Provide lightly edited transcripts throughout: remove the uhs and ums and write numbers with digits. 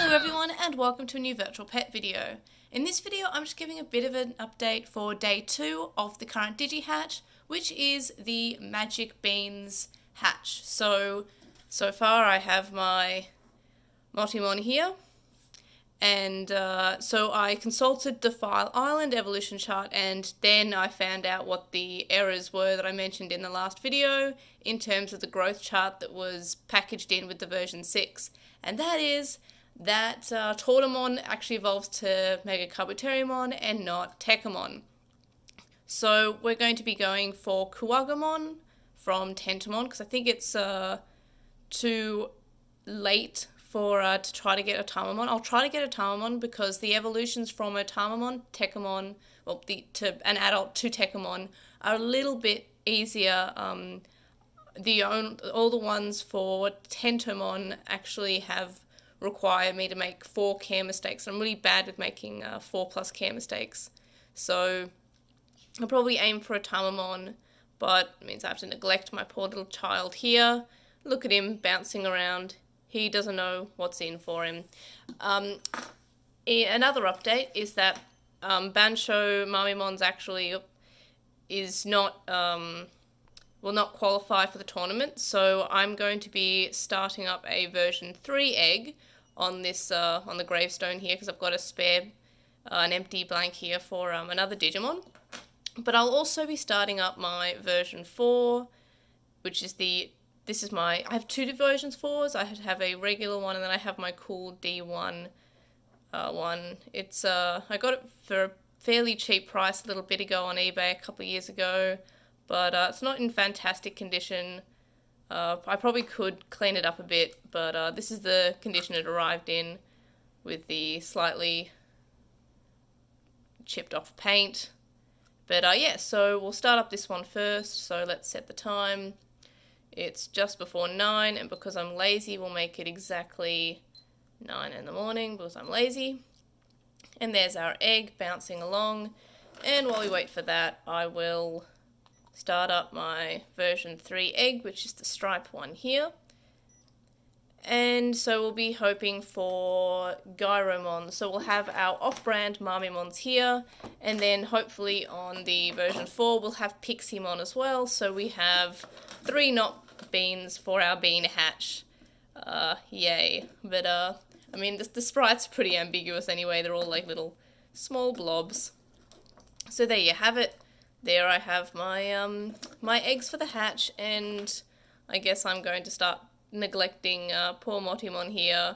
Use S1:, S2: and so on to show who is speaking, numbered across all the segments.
S1: Hello everyone and welcome to a new virtual pet video. In this video I'm just giving a bit of an update for day 2 of the current DigiHatch, which is the Magic Beans hatch. So far I have my Motimon here, and so I consulted the File Island evolution chart, and then I found out what the errors were that I mentioned in the last video in terms of the growth chart that was packaged in with the version 6. And that is that Tortamon actually evolves to Mega Kabuterimon and not Tekamon. So we're going to be going for Kuwagamon from Tentamon, because I think it's too late for to try to get a Tamamon. I'll try to get a Tamamon because the evolutions from a Tamamon, Tekamon, well, to an adult to Tekamon are a little bit easier. All the ones for Tentamon actually require me to make 4 care mistakes. I'm really bad with making 4+ care mistakes. So I'll probably aim for a Tamamon, but it means I have to neglect my poor little child here. Look at him bouncing around. He doesn't know what's in for him. Another update is that Bansho Mamimon's actually is not will not qualify for the tournament, so I'm going to be starting up a version 3 egg on this on the gravestone here, because I've got a spare an empty blank here for another Digimon. But I'll also be starting up my version 4, which is I have 2 versions 4s. I have a regular one, and then I have my cool D1 one. It's I got it for a fairly cheap price a little bit ago on eBay a couple of years ago, but it's not in fantastic condition. I probably could clean it up a bit, but this is the condition it arrived in, with the slightly chipped off paint. But yeah, so we'll start up this one first, so let's set the time. It's just before 9, and because I'm lazy, we'll make it exactly 9 in the morning, because I'm lazy. And there's our egg bouncing along, and while we wait for that, I will start up my version 3 egg, which is the stripe one here. And so we'll be hoping for Gyromon. So we'll have our off-brand Mamimons here, and then hopefully on the version 4 we'll have Pixiemon as well. So we have 3 not beans for our bean hatch. Yay. But I mean, the sprite's pretty ambiguous anyway. They're all like little small blobs. So there you have it. There I have my my eggs for the hatch, and I guess I'm going to start neglecting poor Motimon here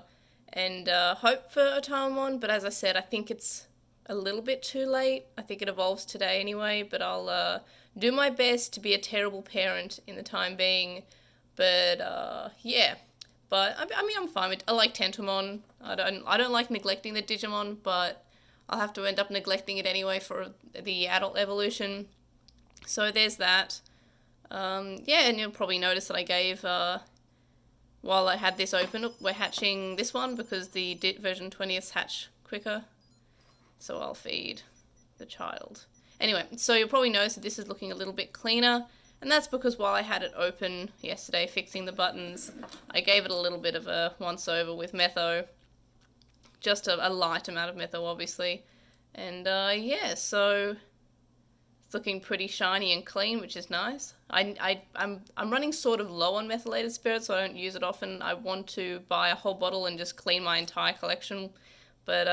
S1: and hope for a Tamamon, but as I said, I think it's a little bit too late. I think it evolves today anyway, but I'll do my best to be a terrible parent in the time being. But yeah, but I mean, I'm fine with. I like Tentamon. I don't like neglecting the Digimon, but I'll have to end up neglecting it anyway for the adult evolution. So there's that. Yeah, and you'll probably notice that I gave, while I had this open, we're hatching this one because the version 20th hatch quicker. So I'll feed the child. Anyway, so you'll probably notice that this is looking a little bit cleaner, and that's because while I had it open yesterday fixing the buttons, I gave it a little bit of a once-over with Metho. Just a light amount of Metho, obviously. And yeah, so it's looking pretty shiny and clean, which is nice. I'm running sort of low on methylated spirit, so I don't use it often. I want to buy a whole bottle and just clean my entire collection. But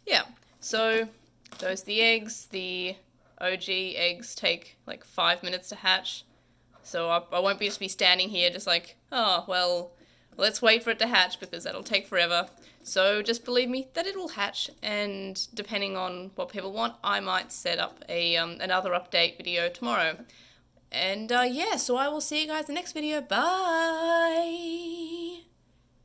S1: yeah, so those are the eggs. The OG eggs take like 5 minutes to hatch, so I won't just be standing here just like, oh, well, let's wait for it to hatch, because that'll take forever. So just believe me that it will hatch, and depending on what people want, I might set up another update video tomorrow. And yeah, so I will see you guys in the next video. Bye!